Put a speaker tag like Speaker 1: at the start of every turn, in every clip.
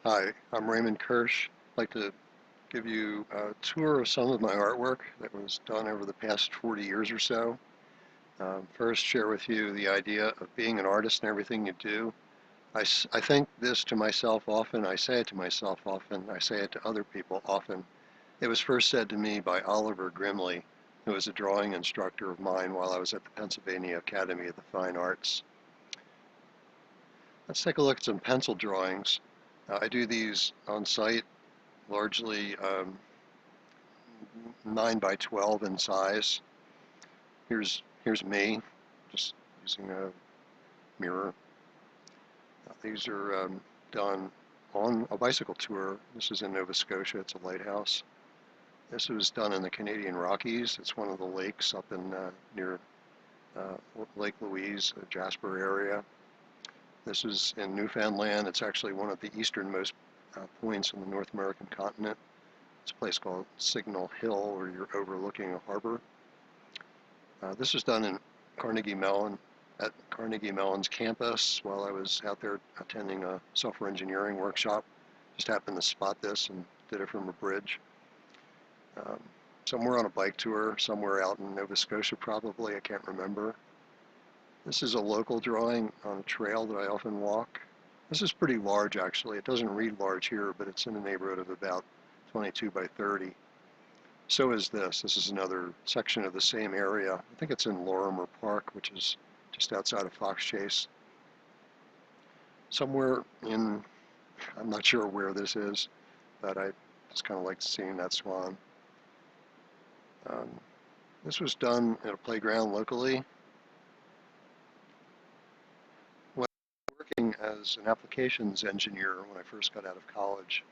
Speaker 1: Hi, I'm Raymond Kirsch. I'd like to give you a tour of some of my artwork that was done over the past 40 years or so. First, share with you the idea of being an artist and everything you do. I think this to myself often, I say it to myself often, I say it to other people often. It was first said to me by Oliver Grimley, who was a drawing instructor of mine while I was at the Pennsylvania Academy of the Fine Arts. Let's take a look at some pencil drawings. I do these on site, largely 9 by 12 in size. Here's me, just using a mirror. These are done on a bicycle tour. This is in Nova Scotia. It's a lighthouse. This was done in the Canadian Rockies. It's one of the lakes up in near Lake Louise, the Jasper area. This is in Newfoundland. It's actually one of the easternmost points on the North American continent. It's a place called Signal Hill, where you're overlooking a harbor. This was done in Carnegie Mellon, at Carnegie Mellon's campus while I was out there attending a software engineering workshop. Just happened to spot this and did it from a bridge. Um, Somewhere on a bike tour, somewhere out in Nova Scotia probably, I can't remember. This is a local drawing on a trail that I often walk. This is pretty large actually. It doesn't read large here, but it's in the neighborhood of about 22 by 30. So is this. This is another section of the same area. I think it's in Lorimer Park, which is just outside of Fox Chase. Somewhere in, I'm not sure where this is, but I just kind of like seeing that swan. Um, this was done at a playground locally. When working as an applications engineer when I first got out of college,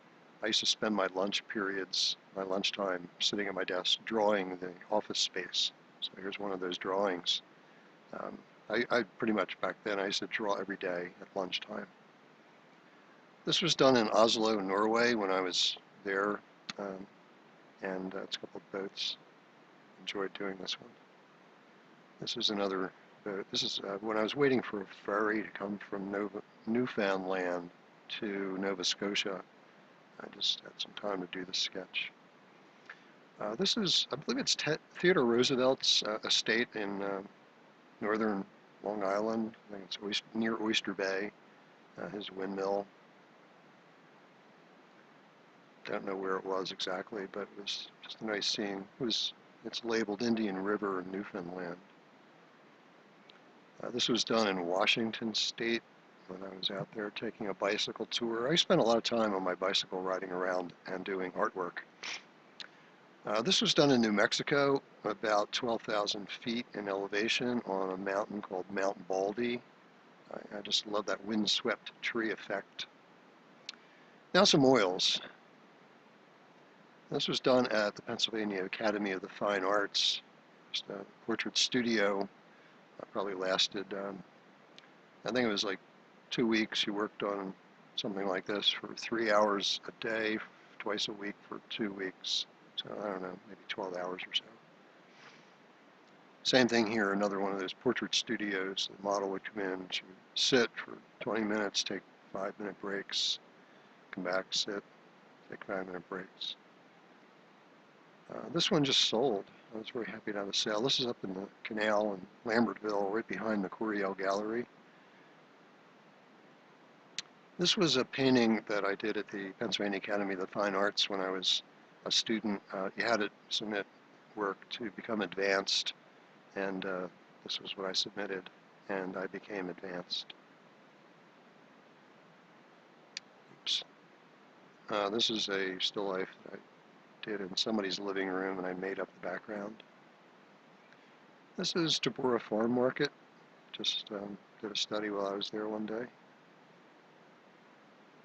Speaker 1: I used to spend my lunch periods, my lunchtime, sitting at my desk drawing the office space. So here's one of those drawings. Um, I pretty much back then, I used to draw every day at lunchtime. This was done in Oslo, Norway when I was there, um, and it's a couple of boats. Enjoyed doing this one. This is another boat. This is when I was waiting for a ferry to come from Newfoundland to Nova Scotia. I just had some time to do the sketch. This is, I believe it's Theodore Roosevelt's estate in northern Long Island. I think it's near Oyster Bay, his windmill. Don't know where it was exactly, but it was just a nice scene. It's labeled Indian River in Newfoundland. This was done in Washington State when I was out there taking a bicycle tour. I spent a lot of time on my bicycle riding around and doing artwork. This was done in New Mexico, about 12,000 feet in elevation on a mountain called Mount Baldy. I just love that windswept tree effect. Now some oils. This was done at the Pennsylvania Academy of the Fine Arts. Just a portrait studio. Probably lasted, I think it was like 2 weeks. You worked on something like this for 3 hours a day, twice a week for 2 weeks. So I don't know, maybe 12 hours or so. Same thing here, another one of those portrait studios. The model would come in, she would sit for 20 minutes, take 5-minute breaks, come back, sit, take 5-minute breaks. This one just sold. I was very happy to have a sale. This is up in the canal in Lambertville, right behind the Coryell Gallery. This was a painting that I did at the Pennsylvania Academy of the Fine Arts when I was a student. You had to submit work to become advanced, and this was what I submitted, and I became advanced. Oops. This is a still life that I did in somebody's living room, and I made up the background. This is Tabora Farm Market. Just did a study while I was there one day.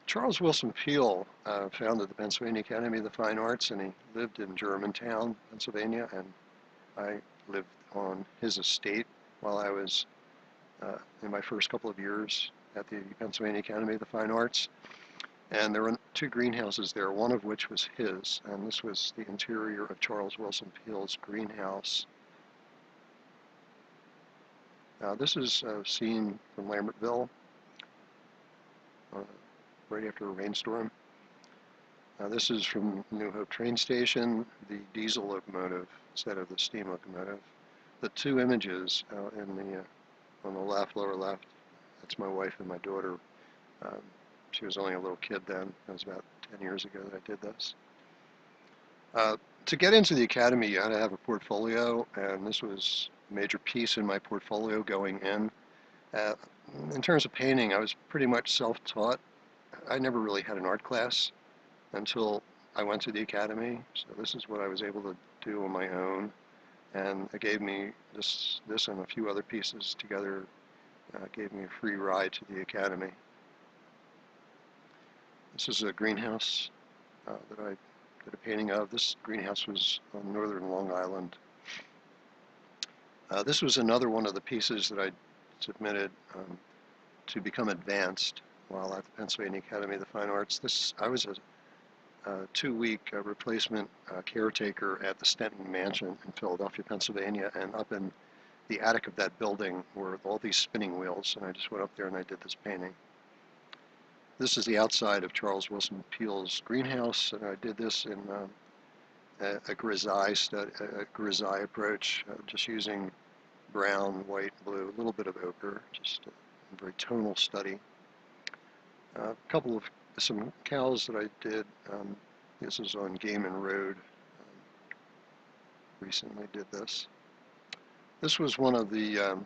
Speaker 1: Charles Wilson Peale founded the Pennsylvania Academy of the Fine Arts, and he lived in Germantown, Pennsylvania, and I lived on his estate while I was in my first couple of years at the Pennsylvania Academy of the Fine Arts. And there were 2 greenhouses there, one of which was his, and this was the interior of Charles Wilson Peale's greenhouse. This is a scene from Lambertville. right after a rainstorm. This is from New Hope train station, the diesel locomotive instead of the steam locomotive. The two images on the left, lower left, that's my wife and my daughter. She was only a little kid then. It was about 10 years ago that I did this. To get into the academy, you had to have a portfolio, and this was a major piece in my portfolio going in. In terms of painting, I was pretty much self-taught. I never really had an art class until I went to the academy, so this is what I was able to do on my own, and it gave me this and a few other pieces together, gave me a free ride to the academy. This is a greenhouse that I did a painting of. This greenhouse was on northern Long Island. This was another one of the pieces that I submitted to become advanced while at the Pennsylvania Academy of the Fine Arts. I was a 2-week replacement caretaker at the Stenton Mansion in Philadelphia, Pennsylvania, and up in the attic of that building were all these spinning wheels, and I just went up there and I did this painting. This is the outside of Charles Wilson Peele's greenhouse, and I did this in a grisaille approach, just using brown, white, blue, a little bit of ochre, just a very tonal study. Some cows that I did. This is on Gaiman Road. Recently did this. This was one of the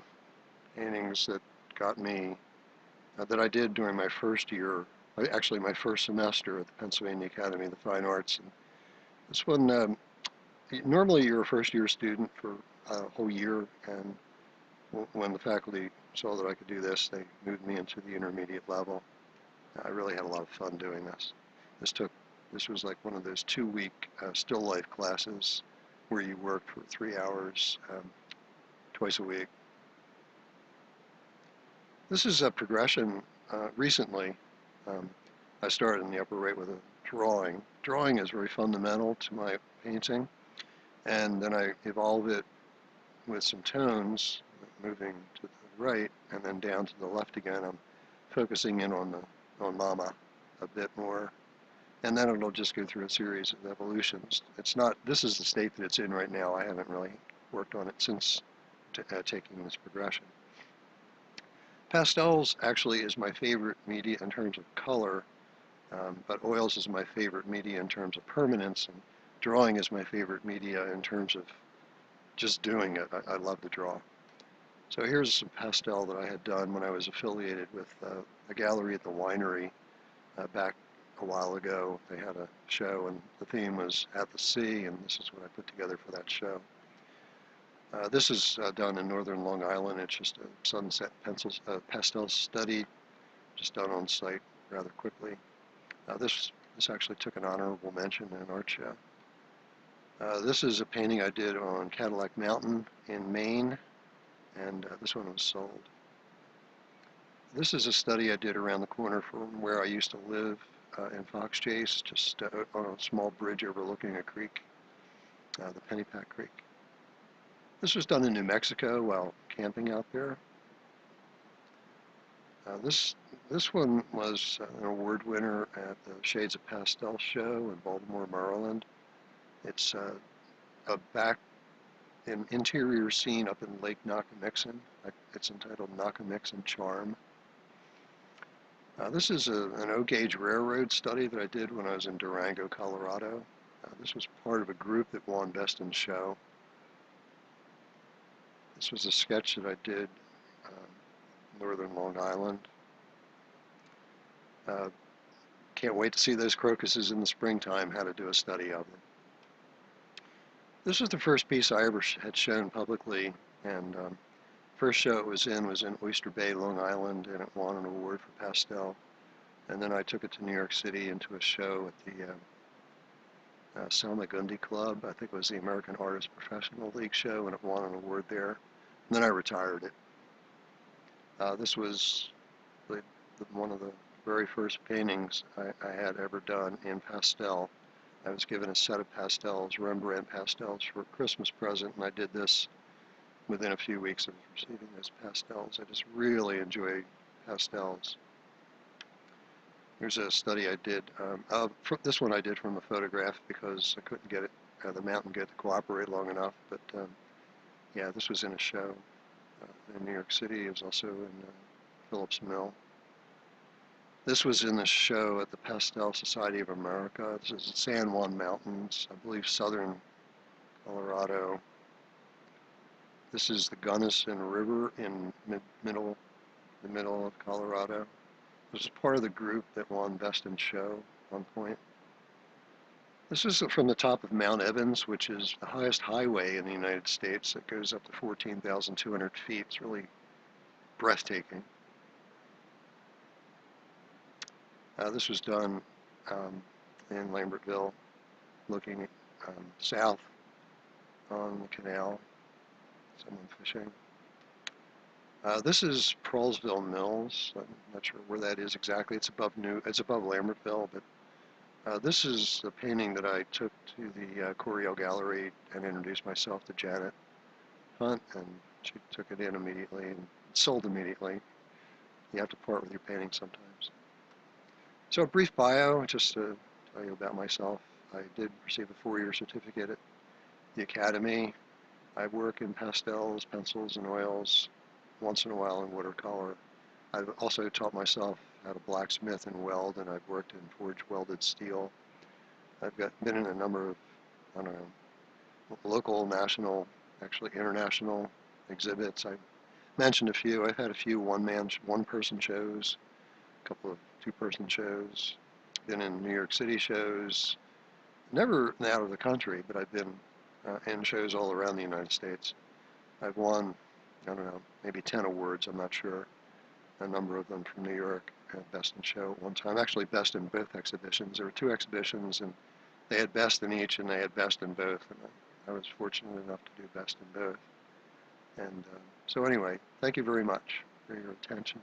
Speaker 1: paintings that got me, that I did during my first year, actually my first semester at the Pennsylvania Academy of the Fine Arts. And this one, normally you're a first year student for a whole year, and when the faculty saw that I could do this, they moved me into the intermediate level. I really had a lot of fun doing this. This was like one of those 2-week still life classes where you worked for 3 hours twice a week. This is a progression. Recently, I started in the upper right with a drawing. Drawing is very fundamental to my painting, and then I evolve it with some tones, moving to the right and then down to the left again. I'm focusing in on Mama a bit more, and then it'll just go through a series of evolutions. This is the state that it's in right now. I haven't really worked on it since taking this progression. Pastels actually is my favorite media in terms of color, but oils is my favorite media in terms of permanence, and drawing is my favorite media in terms of just doing it. I love to draw. So here's some pastel that I had done when I was affiliated with a gallery at the winery back a while ago. They had a show, and the theme was At the Sea, and this is what I put together for that show. This is done in northern Long Island. It's just a sunset pastel study, just done on site rather quickly. This actually took an honorable mention in an art show. This is a painting I did on Cadillac Mountain in Maine, and this one was sold. This is a study I did around the corner from where I used to live in Fox Chase, just on a small bridge overlooking a creek, the Pennypack Creek. This was done in New Mexico while camping out there. This one was an award winner at the Shades of Pastel show in Baltimore, Maryland. It's an interior scene up in Lake Nakamixon. It's entitled Nakamixon Charm. This is an O-gauge railroad study that I did when I was in Durango, Colorado. This was part of a group that won Best in Show. This was a sketch that I did northern Long Island. Can't wait to see those crocuses in the springtime, how to do a study of them. This was the first piece I ever had shown publicly, and first show it was in Oyster Bay, Long Island, and it won an award for pastel. And then I took it to New York City into a show at the Selma Gundy Club. I think it was the American Artist Professional League show, and it won an award there. And then I retired it. This was one of the very first paintings I had ever done in pastel. I was given a set of pastels, Rembrandt pastels, for a Christmas present, and I did this within a few weeks of receiving those pastels. I just really enjoy pastels. Here's a study I did. This one I did from a photograph because I couldn't get it, the mountain to cooperate long enough. But yeah, this was in a show in New York City. It was also in Phillips Mill. This was in the show at the Pastel Society of America. This is San Juan Mountains, I believe southern Colorado. This is the Gunnison River in the middle of Colorado. This is part of the group that won Best in Show at one point. This is from the top of Mount Evans, which is the highest highway in the United States. It goes up to 14,200 feet. It's really breathtaking. This was done in Lambertville, looking south on the canal. Someone fishing. This is Prolesville Mills. I'm not sure where that is exactly. It's above Lambertville, but this is a painting that I took to the Coryell Gallery and introduced myself to Janet Hunt, and she took it in immediately and sold immediately. You have to part with your painting sometimes. So a brief bio, just to tell you about myself. I did receive a 4-year certificate at the Academy. I work in pastels, pencils, and oils, once in a while in watercolor. I've also taught myself how to blacksmith and weld, and I've worked in forged welded steel. I've been in a number of, I don't know, local, national, actually international exhibits. I mentioned a few. I've had a few one-person shows, a couple of two-person shows. Been in New York City shows, never out of the country, but I've been in shows all around the United States. I've won, I don't know, maybe 10 awards, I'm not sure. A number of them from New York. Best in Show at one time. Actually, best in both exhibitions. There were 2 exhibitions, and they had best in each, and they had best in both. And I was fortunate enough to do best in both. And so anyway, thank you very much for your attention.